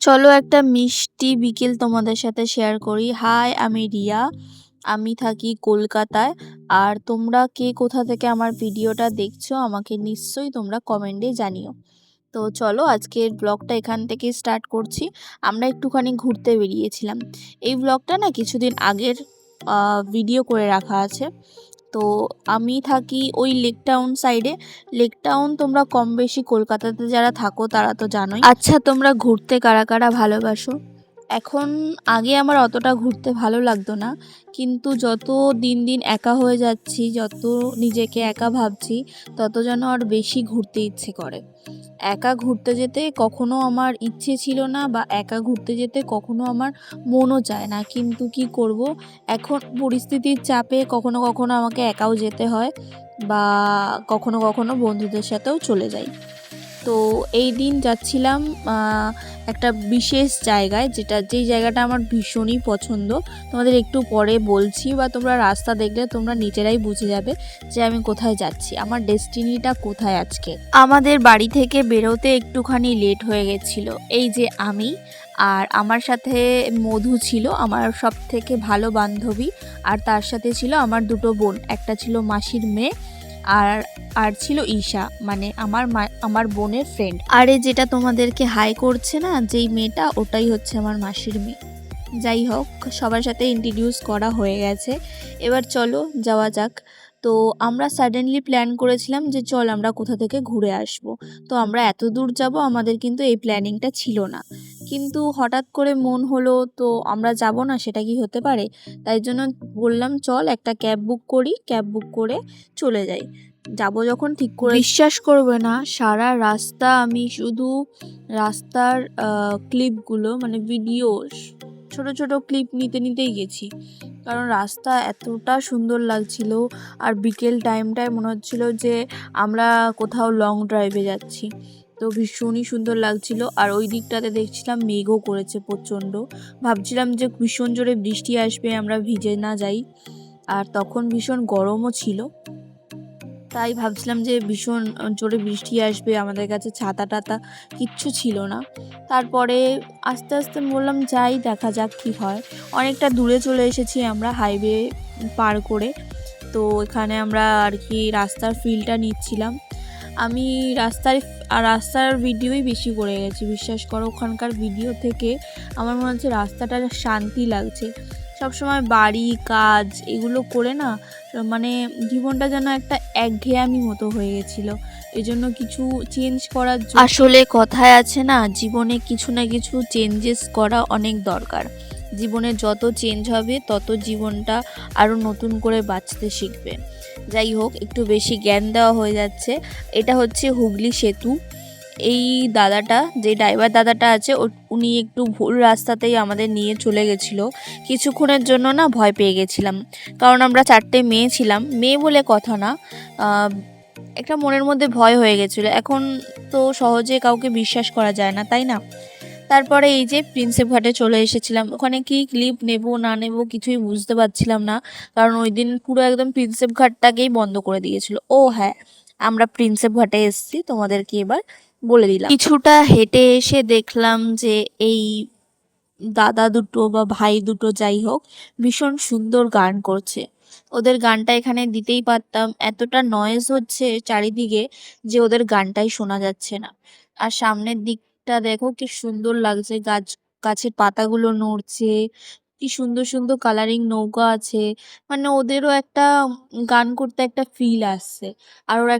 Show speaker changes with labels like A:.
A: চলো একটা মিষ্টি বিকেল তোমাদের সাথে শেয়ার করি। হাই, আমি রিয়া। আমি থাকি কলকাতায়। আর তোমরা কে কোথা থেকে আমার ভিডিওটা দেখছো আমাকে নিশ্চয়ই তোমরা কমেন্টে জানিও। তো চলো আজকের ব্লগটা এখান থেকে স্টার্ট করছি। আমরা একটুখানি ঘুরতে বেরিয়েছিলাম। এই ব্লগটা না কিছুদিন আগের ভিডিও করে রাখা আছে। তো আমি থাকি ওই লেক টাউন সাইডে। লেক টাউন তোমরা কম বেশি কলকাতাতে যারা থাকো তারা তো জানোই। আচ্ছা, তোমরা ঘুরতে কারা কারা ভালোবাসো? এখন আগে আমার অতটা ঘুরতে ভালো লাগতো না, কিন্তু যত দিন দিন একা হয়ে যাচ্ছি, যত নিজেকে একা ভাবছি, তত যেন আর বেশি ঘুরতে ইচ্ছে করে। একা ঘুরতে যেতে কখনো আমার ইচ্ছে ছিল না, বা একা ঘুরতে যেতে কখনো আমার মনও চায় না, কিন্তু কি করব, এখন পরিস্থিতির চাপে কখনো কখনো আমাকে একাও যেতে হয়, বা কখনো কখনো বন্ধুদের সাথেও চলে যাই। তো এই দিন যাচ্ছিলাম একটা বিশেষ জায়গায়, যেই জায়গাটা আমার ভীষণই পছন্দ। তোমাদের একটু পরে বলছি, বা তোমরা রাস্তা দেখলে তোমরা নিজেরাই বুঝে যাবে যে আমি কোথায় যাচ্ছি, আমার ডেস্টিনিটা কোথায় আজকে। আমাদের বাড়ি থেকে বেরোতে একটুখানি লেট হয়ে গেছিলো। এই যে আমি, আর আমার সাথে মধু ছিল, আমার সব থেকে ভালো বান্ধবী, আর তার সাথে ছিল আমার দুটো বোন, একটা ছিল মাসির মেয়ে, আর আর ছিল ঈশা, মানে আমার বোনের ফ্রেন্ড। আরে যেটা তোমাদেরকে হাই করছে না, যেই মেয়েটা, ওটাই হচ্ছে আমার মাসির মেয়ে। যাই হোক, সবার সাথে ইন্ট্রোডিউস করা হয়ে গেছে, এবার চলো যাওয়া যাক। তো আমরা সাডেনলি প্ল্যান করেছিলাম যে চল আমরা কোথা থেকে ঘুরে আসব। তো আমরা এত দূর যাব, আমাদের কিন্তু এই প্ল্যানিংটা ছিল না, কিন্তু হঠাৎ করে মন হলো তো আমরা যাব না, সেটা কি হতে পারে? তাই জন্য বললাম চল একটা ক্যাব বুক করি, ক্যাব বুক করে চলে যাই। যাব যখন ঠিক করে, বিশ্বাস করবে না, সারা রাস্তা আমি শুধু রাস্তার ক্লিপগুলো, মানে ভিডিও, ছোট ছোট ক্লিপ নিতে নিতেই গেছি, কারণ রাস্তা এতটা সুন্দর লাগছিল। আর বিকেল টাইমটায় মনে হচ্ছিল যে আমরা কোথাও লং ড্রাইভে যাচ্ছি। তো ভীষণই সুন্দর লাগছিল। আর ওই দিকটাতে দেখছিলাম মেঘও করেছে প্রচণ্ড, ভাবছিলাম যে ভীষণ জোরে বৃষ্টি আসবে, আমরা ভিজে না যাই। আর তখন ভীষণ গরমও ছিল, তাই ভাবছিলাম যে ভীষণ জোরে বৃষ্টি আসবে, আমাদের কাছে ছাতা টাতা কিচ্ছু ছিল না। তারপরে আস্তে আস্তে বললাম যাই, দেখা যাক কী হয়। অনেকটা দূরে চলে এসেছি আমরা হাইওয়ে পার করে। তো এখানে আমরা আর কি রাস্তার ফিলটা নিচ্ছিলাম। আমি রাস্তার ভিডিওই বেশি করে গেছি, বিশ্বাস করো। ওখানকার ভিডিও থেকে আমার মনে হচ্ছে রাস্তাটার শান্তি লাগছে। সবসময় বাড়ি কাজ এগুলো করে না, মানে জীবনটা যেন একটা একঘেয়েমি মতো হয়ে গেছিলো। এই জন্য কিছু চেঞ্জ করার জন্য, আসলে কথায় আছে না, জীবনে কিছু না কিছু চেঞ্জেস করা অনেক দরকার। জীবনে যত চেঞ্জ হবে তত জীবনটা আরও নতুন করে বাঁচতে শিখবে। যাই হোক, একটু বেশি জ্ঞান দেওয়া হয়ে যাচ্ছে। এটা হচ্ছে হুগলি সেতু। এই দাদাটা, যে ড্রাইভার দাদাটা আছে, উনি একটু ভুল রাস্তাতেই আমাদের নিয়ে চলে গেছিলো। কিছুক্ষণের জন্য না ভয় পেয়ে গেছিলাম, কারণ আমরা চারটে মেয়ে ছিলাম। মেয়ে বলে কথা না, একটা মনের মধ্যে ভয় হয়ে গেছিলো। এখন তো সহজে কাউকে বিশ্বাস করা যায় না, তাই না? তারপরে এই যে প্রিন্সেপ ঘাটে চলে এসেছিলাম। ওখানে কি ক্লিপ নেব না নেব কিছুই বুঝতে পারছিলাম না, কারণ ওই দিন পুরো একদম প্রিন্সেপ ঘাটটাকেই বন্ধ করে দিয়েছিল। ও হ্যাঁ, আমরা প্রিন্সেপ ঘাটে এসেছি, তোমাদেরকে এবার বলে দিলাম। কিছুটা হেঁটে এসে দেখলাম যে এই দাদা দুটো বা ভাই দুটো, যাই হোক, ভীষণ সুন্দর গান করছে। ওদের গানটা এখানে দিতেই পারতাম, এতটা নয়েজ হচ্ছে চারিদিকে যে ওদের গানটাই শোনা যাচ্ছে না। আর সামনের দিকটা দেখো কি সুন্দর লাগছে, গাছের পাতাগুলো নড়ছে, কি সুন্দর সুন্দর কালারিং নৌকা আছে। মানে ওদেরও একটা গান করতে একটা ফিল আসছে। আর ওরা